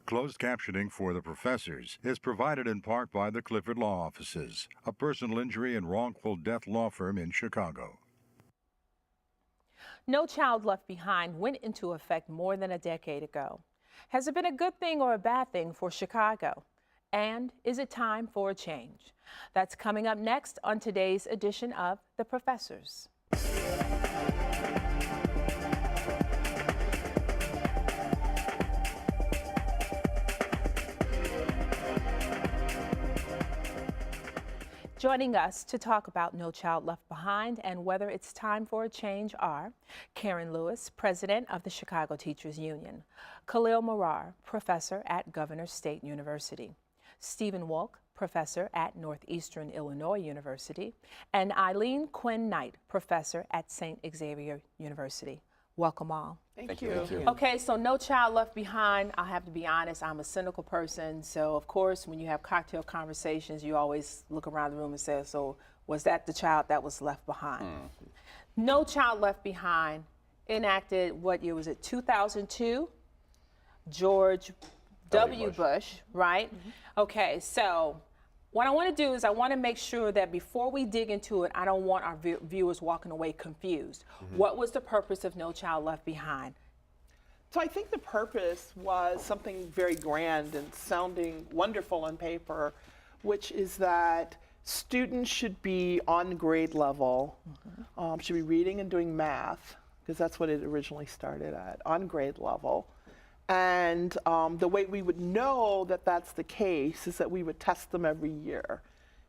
Closed captioning for the professors is provided in part by the Clifford Law Offices, a personal injury and wrongful death law firm in Chicago. No Child Left Behind went into effect more than a decade ago. Has it been a good thing or a bad thing for Chicago? And is it time for a change? That's coming up next on today's edition of The Professors. Joining us to talk about No Child Left Behind and whether it's time for a change are Karen Lewis, President of the Chicago Teachers Union, Khalil Marar, Professor at Governor State University, Stephen Wolk, Professor at Northeastern Illinois University, and Eileen Quinn Knight, Professor at St. Xavier University. Welcome all. Thank you. Okay, so No Child Left Behind. I have to be honest, I'm a cynical person. So of course, when you have cocktail conversations, you always look around the room and say, so was that the child that was left behind? No Child Left Behind enacted, what year was it, 2002? George W. Bush, right? Okay, so what I want to do is I want to make sure that before we dig into it, I don't want our viewers walking away confused. What was the purpose of No Child Left Behind? So I think the purpose was something very grand and sounding wonderful on paper, which is that students should be on grade level, should be reading and doing math, because that's what it originally started at, on grade level. And the way we would know that that's the case is that we would test them every year,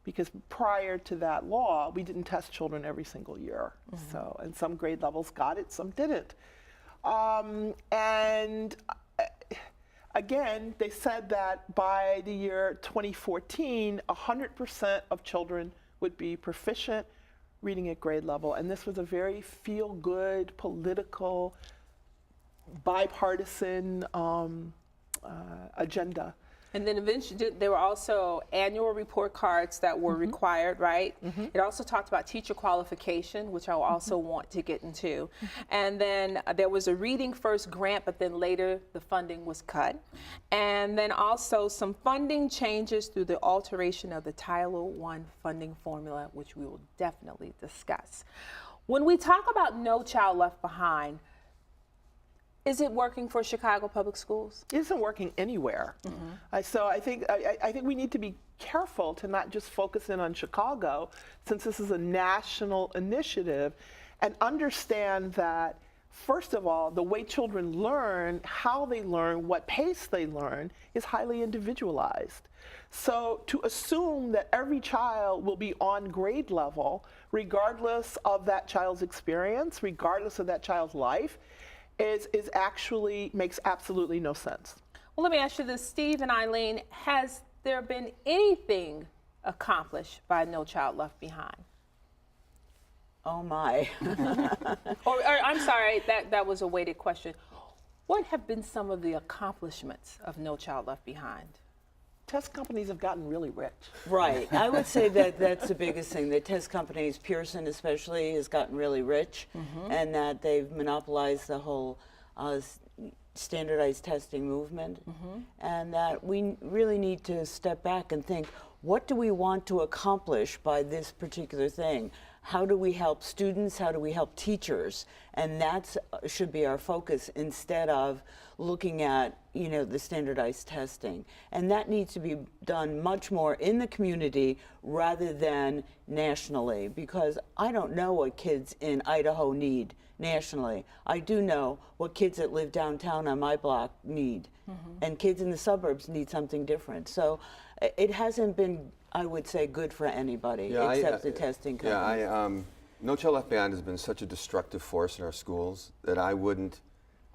because prior to that law, we didn't test children every single year. So, and some grade levels got it, some didn't. And again, they said that by the year 2014, 100% of children would be proficient reading at grade level. And this was a very feel-good, political, bipartisan agenda. And then eventually there were also annual report cards that were required, right? It also talked about teacher qualification, which I also want to get into. And then there was a Reading First grant, but then later the funding was cut. And then also some funding changes through the alteration of the Title I funding formula, which we will definitely discuss. When we talk about No Child Left Behind, is it working for Chicago Public Schools? It isn't working anywhere. So I think we need to be careful to not just focus in on Chicago, since this is a national initiative, and understand that, first of all, the way children learn, how they learn, what pace they learn, is highly individualized. So to assume that every child will be on grade level, regardless of that child's experience, regardless of that child's life, is actually makes absolutely no sense. Well, let me ask you this, Steve and Eileen, has there been anything accomplished by No Child Left Behind? Oh my. or I'm sorry, that was a weighted question. What have been some of the accomplishments of No Child Left Behind? Test companies have gotten really rich. Right. I would say that that's the biggest thing. The test companies, Pearson especially, has gotten really rich, and that they've monopolized the whole standardized testing movement, and that we really need to step back and think, what do we want to accomplish by this particular thing? How do we help students? How do we help teachers? And that should be our focus, instead of looking at, you know, the standardized testing. And that needs to be done much more in the community rather than nationally, because I don't know what kids in Idaho need nationally. I do know what kids that live downtown on my block need. And kids in the suburbs need something different. So it hasn't been, I would say, good for anybody, except the testing companies. No Child Left Behind has been such a destructive force in our schools that I wouldn't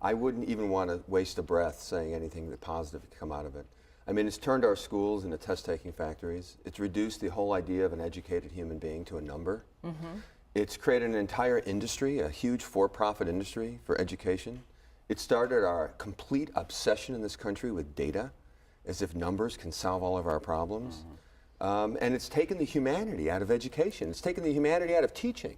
even want to waste a breath saying anything that positive could come out of it. I mean, it's turned our schools into test-taking factories. It's reduced the whole idea of an educated human being to a number. It's created an entire industry, a huge for-profit industry for education. It started our complete obsession in this country with data, as if numbers can solve all of our problems. And it's taken the humanity out of education. It's taken the humanity out of teaching.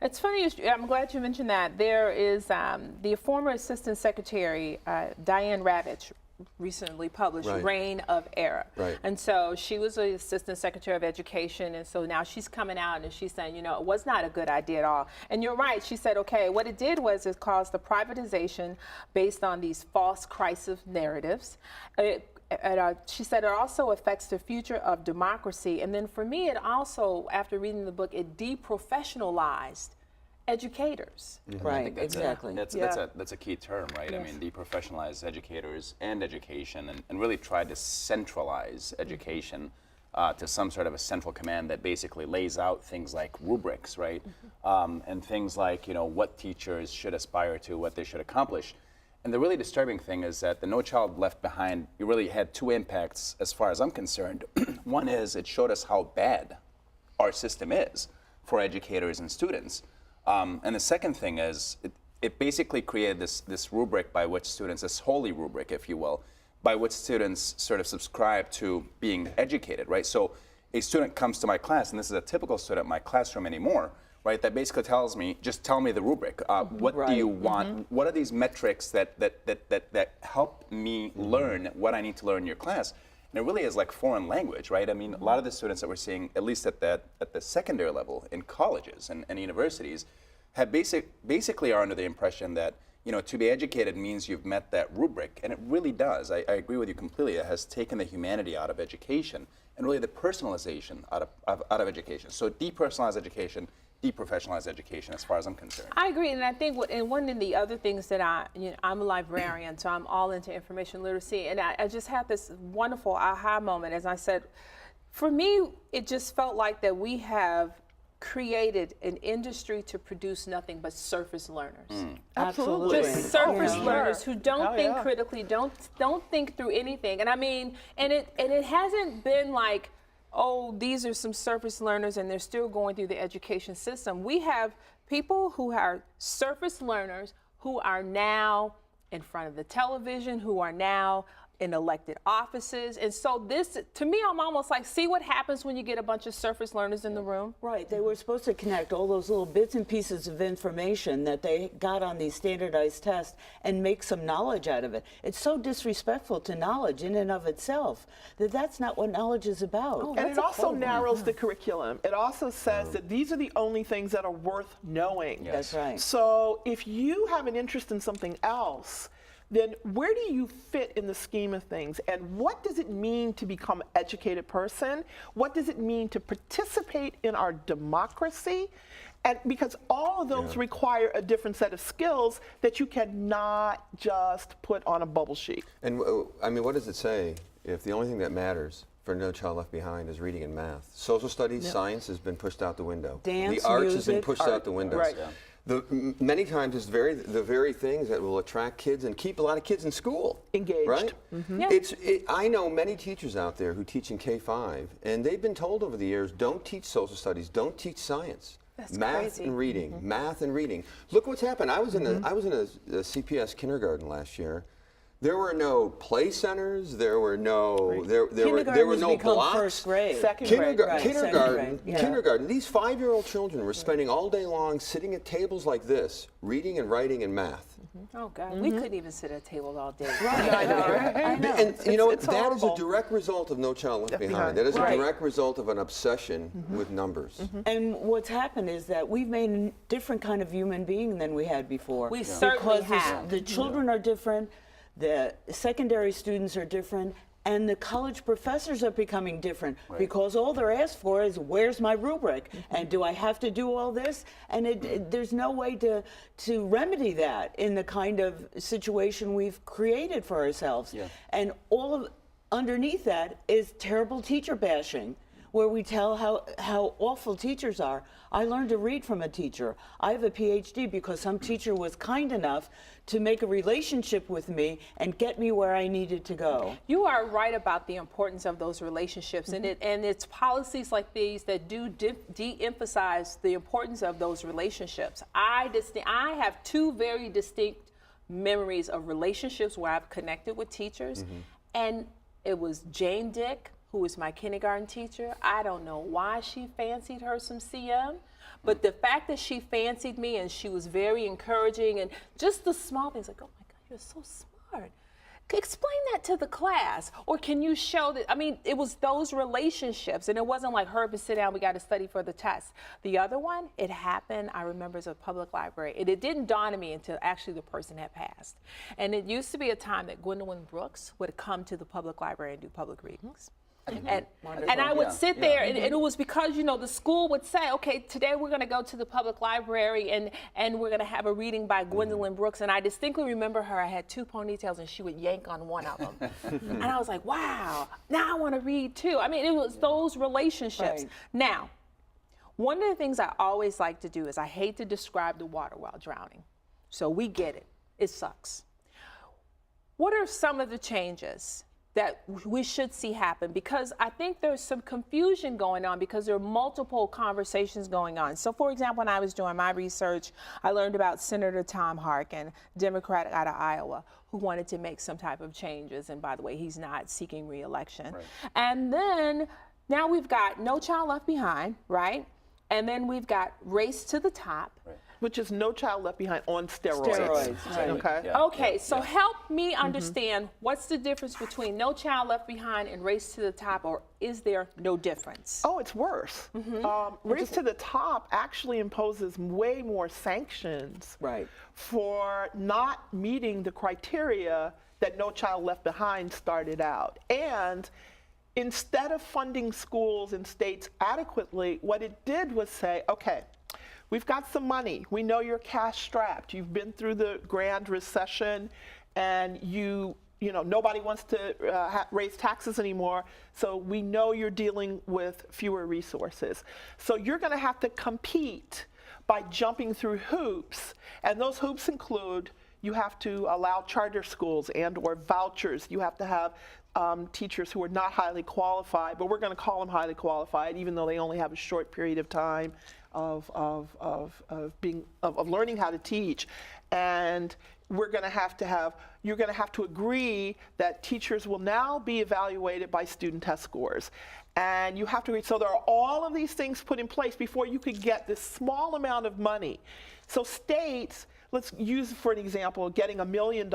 It's funny, I'm glad you mentioned that. There is the former Assistant Secretary, Diane Ravitch, recently published, Right. Reign of Error. Right. And so she was the Assistant Secretary of Education, and so now she's coming out and she's saying, you know, it was not a good idea at all. And you're right, she said, okay, what it did was it caused the privatization based on these false crisis narratives. She said it also affects the future of democracy. And then for me, it also, after reading the book, it deprofessionalized educators. Right, exactly. That's a key term, right? Yes. I mean, deprofessionalize educators and education, and really try to centralize education to some sort of a central command that basically lays out things like rubrics, right? And things like, you know, what teachers should aspire to, what they should accomplish. And the really disturbing thing is that the No Child Left Behind, it really had two impacts as far as I'm concerned. One is it showed us how bad our system is for educators and students. And the second thing is it basically created this rubric by which students, this holy rubric, if you will, by which students sort of subscribe to being educated, right? So a student comes to my class, and this is a typical student in my classroom anymore, right? That basically tells me, just tell me the rubric. What do you want? What are these metrics that help me learn what I need to learn in your class? And it really is like foreign language, right? I mean, a lot of the students that we're seeing, at least at the secondary level in colleges and universities, have basically are under the impression that, you know, to be educated means you've met that rubric, and it really does. I agree with you completely. It has taken the humanity out of education and really the personalization out of education. So depersonalized education, deprofessionalized education, as far as I'm concerned. I agree, and I think one of the other things that I'm a librarian, so I'm all into information literacy, and I just had this wonderful aha moment. As I said, for me, it just felt like that we have created an industry to produce nothing but surface learners. Absolutely. Just surface Yeah. learners who don't Oh, think yeah. critically, don't think through anything. And I mean, and it hasn't been like, oh, these are some surface learners and they're still going through the education system. We have people who are surface learners who are now in front of the television, who are now in elected offices. And so this, to me, I'm almost like, see what happens when you get a bunch of surface learners in the room? Right, they were supposed to connect all those little bits and pieces of information that they got on these standardized tests and make some knowledge out of it. It's so disrespectful to knowledge in and of itself that that's not what knowledge is about. And it also narrows the curriculum. It also says that these are the only things that are worth knowing. That's right. So if you have an interest in something else, then where do you fit in the scheme of things? And what does it mean to become an educated person? What does it mean to participate in our democracy? And because all of those require a different set of skills that you cannot just put on a bubble sheet. And I mean, what does it say if the only thing that matters for No Child Left Behind is reading and math? Social studies, science has been pushed out the window. Dance, the arts has been music, pushed out the window. Right. Many times it's the very things that will attract kids and keep a lot of kids in school. Engaged. Right? Yeah. I know many teachers out there who teach in K-5, and they've been told over the years, don't teach social studies, don't teach science. That's math crazy. and reading, math and reading. Look what's happened. I was in a CPS kindergarten last year. There were no play centers. There were no there were no blocks. First grade. Second grade. Right, second grade, yeah. Kindergarten. These 5-year-old children were spending all day long sitting at tables like this, reading and writing and math. Oh God, we couldn't even sit at a table all day. I know, right? And you know what? it's That is a horrible. direct result of No Child Left Behind. Behind. That is Right. a direct result of an obsession with numbers. And what's happened is that we've made a different kind of human being than we had before. We certainly because have. the children are different, the secondary students are different, and the college professors are becoming different because all they're asked for is, where's my rubric? And do I have to do all this? And there's no way to remedy that in the kind of situation we've created for ourselves. Yeah. And underneath that is terrible teacher bashing, where we tell how awful teachers are. I learned to read from a teacher. I have a PhD because some teacher was kind enough to make a relationship with me and get me where I needed to go. You are right about the importance of those relationships, and it's policies like these that do de-emphasize the importance of those relationships. I have two very distinct memories of relationships where I've connected with teachers, and it was Jane Dick, who was my kindergarten teacher. I don't know why she fancied her some CM, but the fact that she fancied me and she was very encouraging, and just the small things like, oh my God, you're so smart. Explain that to the class, or can you show that? I mean, it was those relationships, and it wasn't like, Herbert, sit down, we got to study for the test. The other one, it happened, I remember, as a public library, and it didn't dawn on me until actually the person had passed. And it used to be a time that Gwendolyn Brooks would come to the public library and do public readings. And I would sit there, and it was because, you know, the school would say, okay, today we're going to go to the public library and we're going to have a reading by Gwendolyn Brooks. And I distinctly remember her. I had 2 ponytails, and she would yank on one of them. And I was like, wow, now I want to read too. I mean, it was those relationships. Right. Now, one of the things I always like to do is I hate to describe the water while drowning. So we get it. It sucks. What are some of the changes that we should see happen? Because I think there's some confusion going on because there are multiple conversations going on. So for example, when I was doing my research, I learned about Senator Tom Harkin, Democrat out of Iowa, who wanted to make some type of changes. And by the way, he's not seeking re-election. Right. And then now we've got No Child Left Behind, right? And then we've got Race to the Top. Right. Which is No Child Left Behind on steroids. Right. Okay. Yeah. Okay, so help me understand what's the difference between No Child Left Behind and Race to the Top, or is there no difference? Oh, it's worse. Race to the Top actually imposes way more sanctions Right. for not meeting the criteria that No Child Left Behind started out. And instead of funding schools and states adequately, what it did was say, okay, we've got some money. We know you're cash strapped. You've been through the grand recession, and you know nobody wants to raise taxes anymore. So we know you're dealing with fewer resources. So you're going to have to compete by jumping through hoops, and those hoops include you have to allow charter schools and/or vouchers. You have to have teachers who are not highly qualified, but we're going to call them highly qualified, even though they only have a short period of time of learning how to teach. And you're going to have to agree that teachers will now be evaluated by student test scores. And you have to agree, so there are all of these things put in place before you could get this small amount of money. So states, let's use for an example, getting $1 million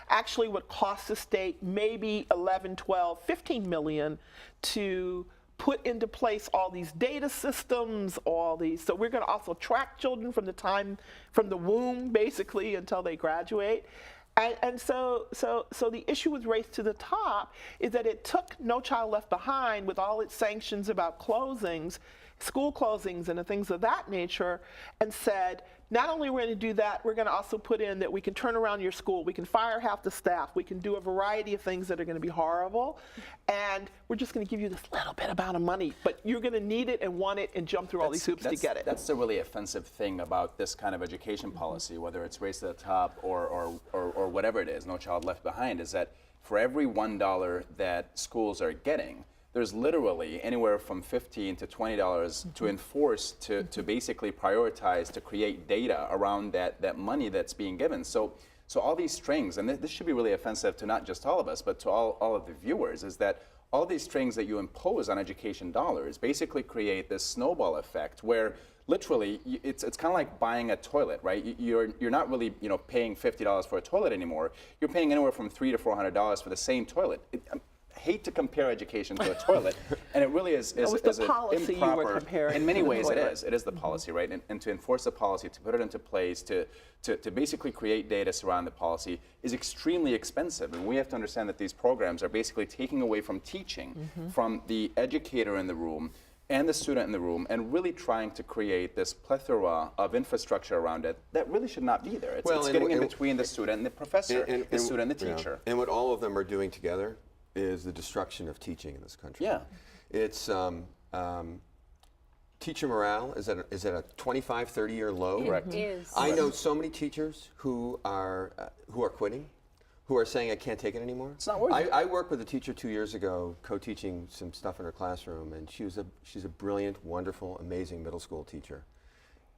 actually would cost the state maybe 11, 12, 15 million to put into place all these data systems, so we're going to also track children from the womb basically until they graduate. And so the issue with Race to the Top is that it took No Child Left Behind with all its sanctions about closings, school closings and the things of that nature, and said, not only are we going to do that, we're going to also put in that we can turn around your school, we can fire half the staff, we can do a variety of things that are going to be horrible, and we're just going to give you this little bit amount of money, but you're going to need it and want it and jump through all these hoops to get it. That's the really offensive thing about this kind of education policy, whether it's Race to the Top or whatever it is, No Child Left Behind, is that for every $1 that schools are getting, there's literally anywhere from $15 to $20 to enforce, to basically prioritize, to create data around that money that's being given. So all these strings, and this should be really offensive to not just all of us, but to all of the viewers, is that all these strings that you impose on education dollars basically create this snowball effect where literally it's kind of like buying a toilet, right? You're not really paying $50 for a toilet anymore. You're paying anywhere from $300 to $400 for the same toilet. I hate to compare education to a toilet, and it really is the policy improper. you were comparing. In many ways, it is. It is the policy, right? And to enforce the policy, to put it into place, to basically create data surrounding the policy is extremely expensive. And we have to understand that these programs are basically taking away from teaching, from the educator in the room and the student in the room, and really trying to create this plethora of infrastructure around it that really should not be there. It's getting in between the student and the professor, the student and the teacher. And what all of them are doing together is the destruction of teaching in this country. Yeah. It's teacher morale is at a 25, 30-year low. Correct. It is. I know so many teachers who are quitting, who are saying, I can't take it anymore. It's not worth it. I worked with a teacher 2 years ago, co-teaching some stuff in her classroom, and she's a brilliant, wonderful, amazing middle school teacher.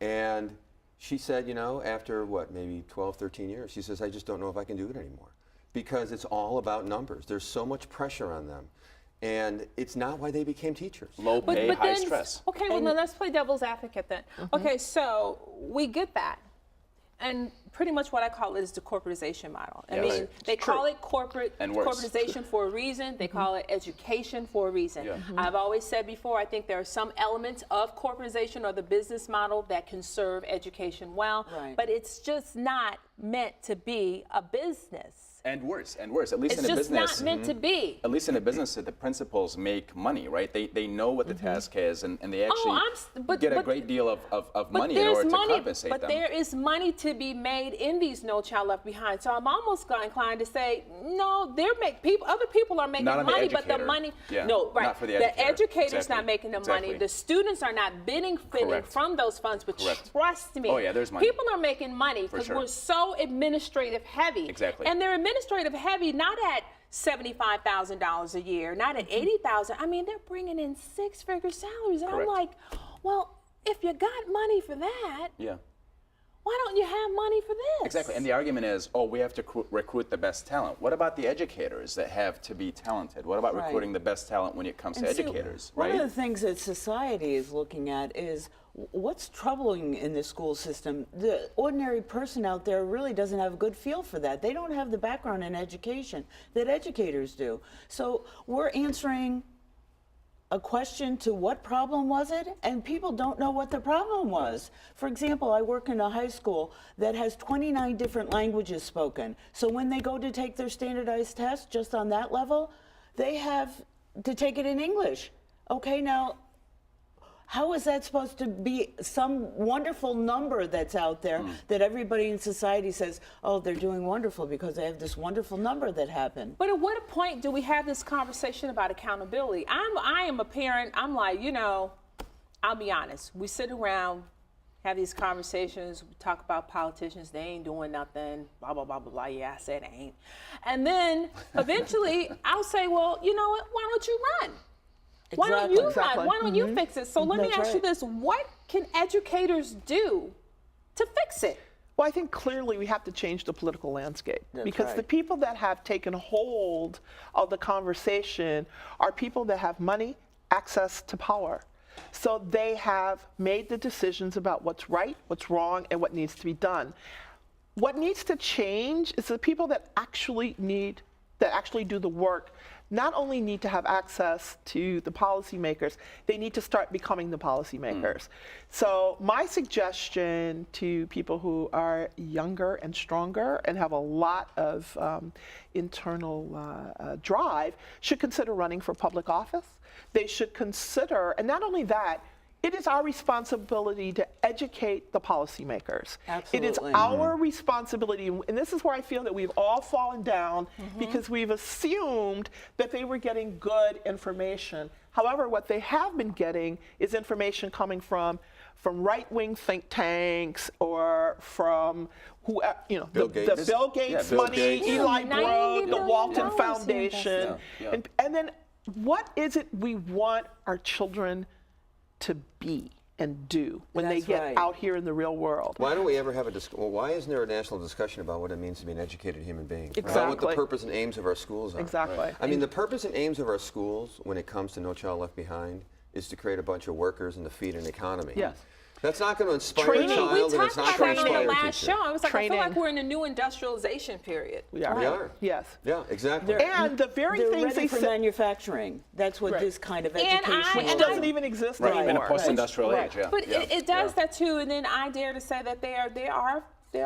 And she said, after maybe 12, 13 years, she says, I just don't know if I can do it anymore. Because it's all about numbers. There's so much pressure on them. And it's not why they became teachers. Low pay, high stress. Okay, well, now let's play devil's advocate then. Okay, so we get that. And pretty much what I call it is the corporatization model. I Yes. mean, Right. they call it And worse. corporatization for a reason. They call it education for a reason. Yeah. I've always said before, I think there are some elements of corporatization or the business model that can serve education well, Right. but it's just not meant to be a business. And worse, at least It's in a just business. not meant to be. At least in a business, the principals make money, right? They know what the task is, and they actually get a great deal of money in order to compensate but them. there is money to be made in these No Child Left Behind. So I'm almost inclined to say, no, other people are making Not on the money, but the educator. money, Yeah, no, right. not for the The educator. educator's Exactly. not making the Exactly. money. The students are not benefiting Correct. from those funds, but Correct. trust me. Oh, yeah, there's money. People are making money because sure. we're so administrative heavy. Exactly. And they're administrative heavy, not at $75,000 a year, not at $80,000. I mean, they're bringing in six-figure salaries, and Correct. I'm like, well, if you got money for that, Yeah. why don't you have money for this? Exactly, and the argument is, oh, we have to recruit the best talent. What about the educators that have to be talented? What about Right. recruiting the best talent when it comes to And see, educators, one right? of the things that society is looking at is what's troubling in the school system. The ordinary person out there really doesn't have a good feel for that. They don't have the background in education that educators do. So we're answering a question to what problem was it, and people don't know what the problem was. For example, I work in a high school that has 29 different languages spoken. So when they go to take their standardized test just on that level, they have to take it in English. Okay, now, how is that supposed to be some wonderful number that's out there that everybody in society says, oh, they're doing wonderful because they have this wonderful number that happened? But at what point do we have this conversation about accountability? I am a parent. I'm like, I'll be honest. We sit around, have these conversations, we talk about politicians, they ain't doing nothing, blah, blah, blah, blah, blah. Yeah, I said ain't. And then eventually I'll say, well, you know what, why don't you run? Why don't you Exactly. run? Why don't you fix it? So let me That's ask you right. this. What can educators do to fix it? Well, I think clearly we have to change the political landscape because the right. people that have taken hold of the conversation are people that have money, access to power. So they have made the decisions about what's right, what's wrong, and what needs to be done. What needs to change is the people that actually do the work not only need to have access to the policymakers, they need to start becoming the policymakers. So my suggestion to people who are younger and stronger and have a lot of internal drive should consider running for public office. They should consider, and not only that, it is our responsibility to educate the policymakers. It is Absolutely. our responsibility, and this is where I feel that we've all fallen down because we've assumed that they were getting good information. However, what they have been getting is information coming from right-wing think tanks or from who, Bill the Gates. Bill Gates Bill money, Gates. Eli $90 Broad, the billion Walton he Foundation, invested. and then what is it we want our children to be and do when they That's get right. out here in the real world? Why don't we ever have why isn't there a national discussion about what it means to be an educated human being? About what Exactly. the purpose and aims of our schools are. Exactly. I mean, the purpose and aims of our schools when it comes to No Child Left Behind is to create a bunch of workers and to feed an economy. Yes. That's not going to inspire Training. a child, We and talked it's not about going to that on inspire the a last teacher. show. I was like, I feel Training. like we're in a new industrialization period. We are. We are. Yes. Yeah, exactly. And the very They're things ready they for said, manufacturing. That's what Right. this kind of And education which and doesn't even exist In a anymore. post-industrial Right. age, yeah. But yeah, it does yeah. that too, and then I dare to say that there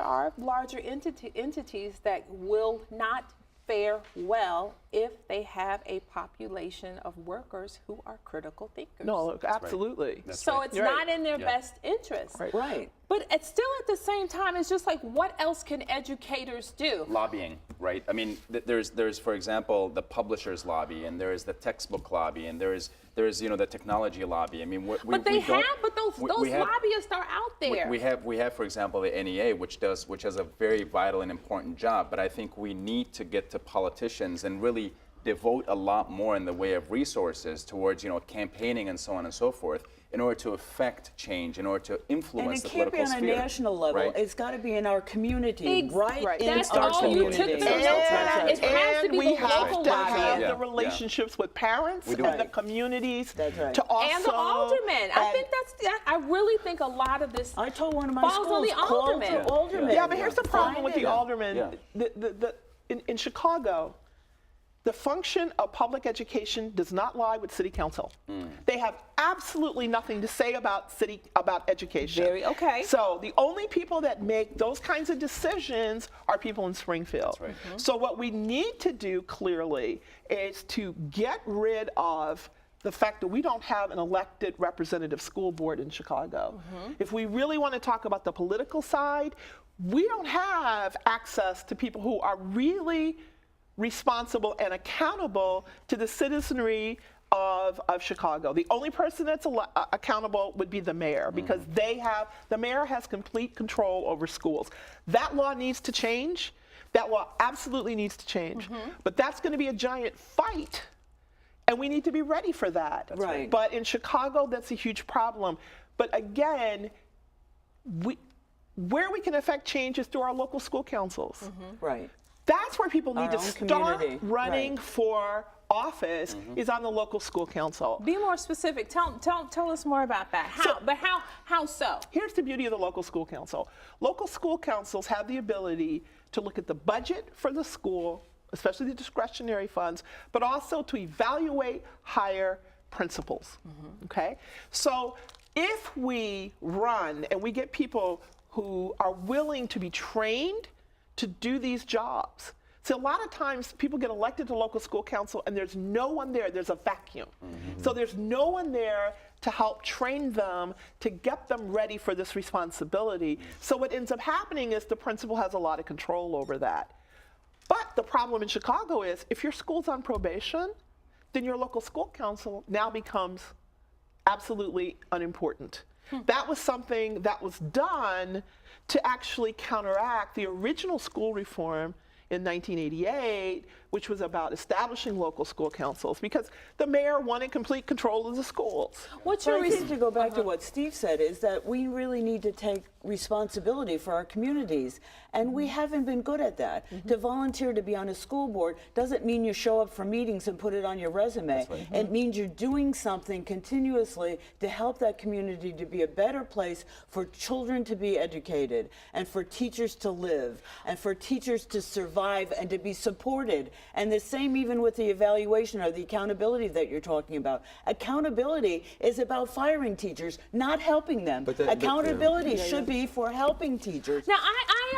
are larger entities that will not fare well if they have a population of workers who are critical thinkers. No, absolutely. So it's You're right. not in their best interest. Right. Right. But it's still at the same time, it's just like, what else can educators do? Lobbying, right? I mean, there's for example the publishers lobby, and there is the textbook lobby, and there is the technology lobby. I mean, But those lobbyists are out there. We have, for example, the NEA, which has a very vital and important job. But I think we need to get to politicians and really devote a lot more in the way of resources towards, campaigning and so on and so forth, in order to affect change, in order to influence the political sphere. And it can't be on a national level. Right? It's got to be in our community, right in That's our all you community. took from notes. It has to be we the have local to lobbying. have Yeah. the relationships with parents That's and right. the communities That's right. to also And the aldermen. I really think a lot of this I told one of my falls on schools, the call aldermen. to aldermen. Yeah, but here's the problem Find with the it. aldermen. Yeah. In Chicago, the function of public education does not lie with city council. They have absolutely nothing to say about education. Okay. So the only people that make those kinds of decisions are people in Springfield. That's right. So what we need to do clearly is to get rid of the fact that we don't have an elected representative school board in Chicago. If we really want to talk about the political side, we don't have access to people who are really responsible and accountable to the citizenry of Chicago. The only person that's accountable would be the mayor, because the mayor has complete control over schools. That law needs to change. That law absolutely needs to change. But that's going to be a giant fight, and we need to be ready for that. Right. But in Chicago, that's a huge problem. But again, where we can affect change is through our local school councils. Right. That's where people need Our to own start community. running Right. for office is on the local school council. Be more specific. Tell us more about that. How so? Here's the beauty of the local school council. Local school councils have the ability to look at the budget for the school, especially the discretionary funds, but also to evaluate, hire principals. Okay? So if we run and we get people who are willing to be trained to do these jobs. So a lot of times people get elected to local school council and there's no one there, there's a vacuum. So there's no one there to help train them, to get them ready for this responsibility. So what ends up happening is the principal has a lot of control over that. But the problem in Chicago is if your school's on probation, then your local school council now becomes absolutely unimportant. That was something that was done to actually counteract the original school reform in 1988, which was about establishing local school councils, because the mayor wanted complete control of the schools. What's But your I think to go back to what Steve said is that we really need to take responsibility for our communities, and we haven't been good at that. To volunteer to be on a school board doesn't mean you show up for meetings and put it on your resume. It means you're doing something continuously to help that community to be a better place for children to be educated, and for teachers to live, and for teachers to survive and to be supported. And the same even with the evaluation or the accountability that you're talking about. Accountability is about firing teachers, not helping them. Accountability should be for helping teachers. Now, I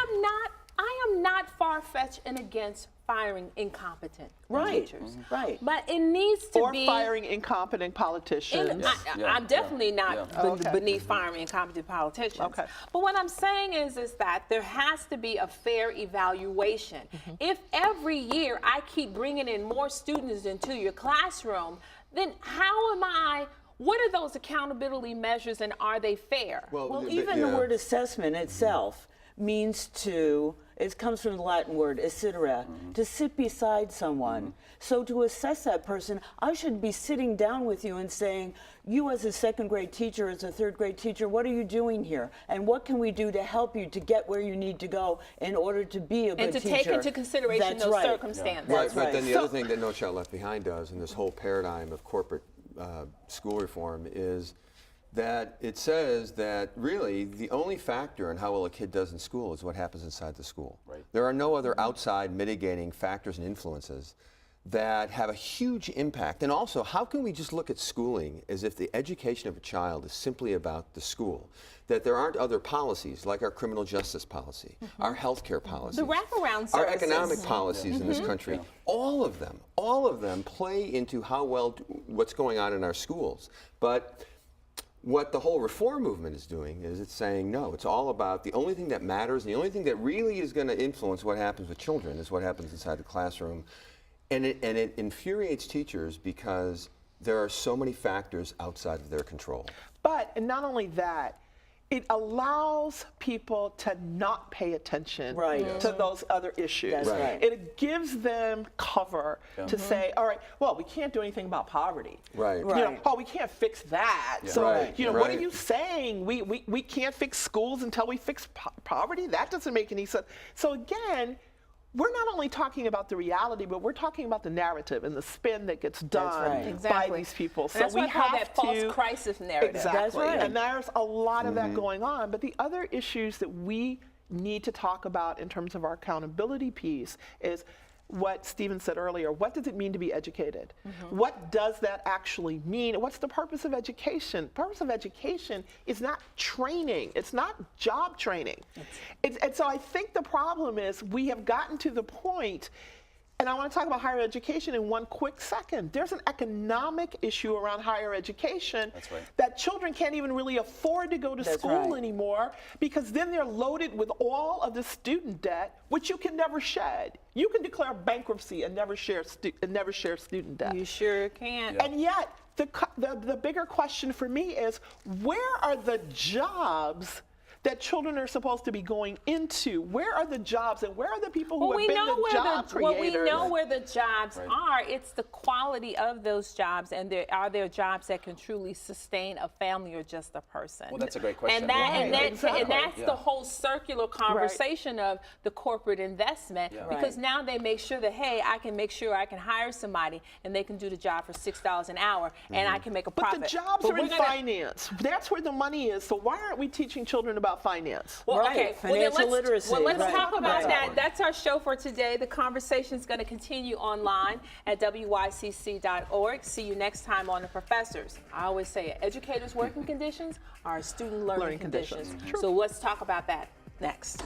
am not far-fetched and against firing incompetent teachers. Right. But it needs to Or be firing incompetent politicians. I'm definitely not Okay. beneath firing incompetent politicians. Okay. But what I'm saying is that there has to be a fair evaluation. If every year I keep bringing in more students into your classroom, then what are those accountability measures, and are they fair? Well, even the word assessment itself means it comes from the Latin word "assidere," to sit beside someone. So to assess that person, I should be sitting down with you and saying, you as a second grade teacher, as a third grade teacher, what are you doing here? And what can we do to help you to get where you need to go in order to be a good teacher? And to take into consideration That's those right. circumstances. Right, That's but right. then the other thing that No Child Left Behind does in this whole paradigm of corporate school reform is that it says that really the only factor in how well a kid does in school is what happens inside the school. Right. There are no other outside mitigating factors and influences that have a huge impact. And also, how can we just look at schooling as if the education of a child is simply about the school? That there aren't other policies, like our criminal justice policy, our healthcare policies, The wraparound services. our economic policies in this country. All of them play into how well what's going on in our schools. But what the whole reform movement is doing is it's saying, no, it's all about the only thing that matters, and the only thing that really is going to influence what happens with children is what happens inside the classroom. And it infuriates teachers because there are so many factors outside of their control. But, and not only that, it allows people to not pay attention Right. to those other issues. That's right. It gives them cover to say, all right, well, we can't do anything about poverty. Right. You know, Right. oh, we can't fix that. So, Right, you know, what are right. you saying? We can't fix schools until we fix poverty? That doesn't make any sense. So again, we're not only talking about the reality, but we're talking about the narrative and the spin that gets done right. by Exactly. these people. And So that's we why I call have that false crisis narrative. Exactly. That's right. And there's a lot of that going on. But the other issues that we need to talk about in terms of our accountability piece is what Stephen said earlier. What does it mean to be educated? What does that actually mean? What's the purpose of education? Purpose of education is not training. It's not job training. And so I think the problem is we have gotten to the point, and I want to talk about higher education in one quick second. There's an economic issue around higher education That's right. that children can't even really afford to go to That's school right. anymore, because then they're loaded with all of the student debt, which you can never shed. You can declare bankruptcy and never share student debt. You sure can. And yet, the bigger question for me is, where are the jobs that children are supposed to be going into? Where are the jobs, and where are the people who Well, have been the job creators? we know where the jobs are. It's the quality of those jobs, and are there jobs that can truly sustain a family or just a person? Well, that's a great question. And that's Yeah. the whole circular conversation of the corporate investment, because now they make sure that, hey, I can make sure I can hire somebody and they can do the job for $6 an hour, and I can make a But profit. the jobs But are in we're gonna- finance. That's where the money is. So why aren't we teaching children about finance? Well, Right, okay. Well, then financial literacy. Well, let's Right. talk about Right. that. That's our show for today. The conversation is going to continue online at WYCC.org. See you next time on The Professors. I always say educators' working conditions are student learning conditions. So let's talk about that next.